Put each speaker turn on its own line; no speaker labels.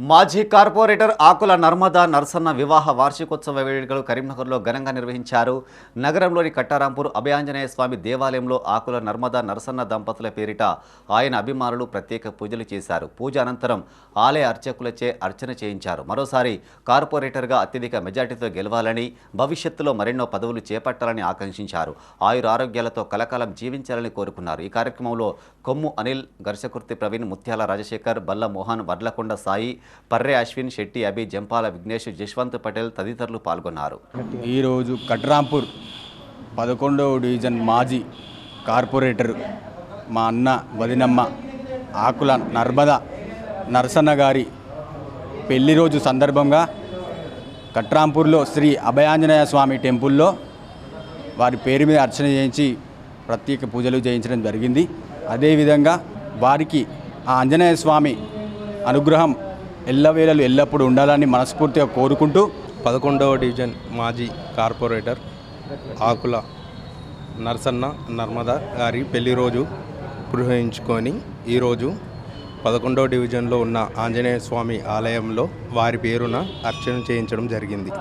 మాజీ కార్పొరేటర్ ఆకుల నర్మదా నరసన్న వివాహ వార్షికోత్సవ వేడుకలు కరీంనగర్లో ఘనంగా నిర్వహించారు. నగరంలోని కట్టారాంపూర్ అభయాంజనేయ స్వామి దేవాలయంలో ఆకుల నర్మదా నరసన్న దంపతుల పేరిట ఆయన అభిమానులు ప్రత్యేక పూజలు చేశారు. పూజ అనంతరం ఆలయ అర్చకులచే అర్చన చేయించారు. మరోసారి కార్పొరేటర్గా అత్యధిక మెజార్టీతో గెలవాలని, భవిష్యత్తులో మరెన్నో పదవులు చేపట్టాలని ఆకాంక్షించారు. ఆయురారోగ్యాలతో కలకాలం జీవించాలని కోరుకున్నారు. ఈ కార్యక్రమంలో కొమ్ము అనిల్, గర్షకుర్తి ప్రవీణ్, ముత్యాల రాజశేఖర్, బల్ల మోహన్, వడ్లకొండ సాయి, పర్రె అశ్విన్, శెట్టి అభి, జంపాల విఘ్నేష్, జశ్వంత్ పటేల్ తదితరులు పాల్గొన్నారు.
ఈరోజు కట్రాంపూర్ 11వ డివిజన్ మాజీ కార్పొరేటర్ మా అన్న వదినమ్మ ఆకుల నర్మదా నరసన్న గారి పెళ్లి రోజు సందర్భంగా కట్రాంపూర్లో శ్రీ అభయాంజనేయ స్వామి టెంపుల్లో వారి పేరు మీద అర్చన చేయించి ప్రత్యేక పూజలు చేయించడం జరిగింది. అదేవిధంగా వారికి ఆ ఆంజనేయ స్వామి అనుగ్రహం ఎల్లవేళలు ఎల్లప్పుడూ ఉండాలని మనస్ఫూర్తిగా కోరుకుంటూ
11వ డివిజన్ మాజీ కార్పొరేటర్ ఆకుల నరసన్న నర్మదా గారి పెళ్లి రోజు పురస్కరించుకొని ఈరోజు 11వ డివిజన్లో ఉన్న ఆంజనేయ స్వామి ఆలయంలో వారి పేరున అర్చన చేయించడం జరిగింది.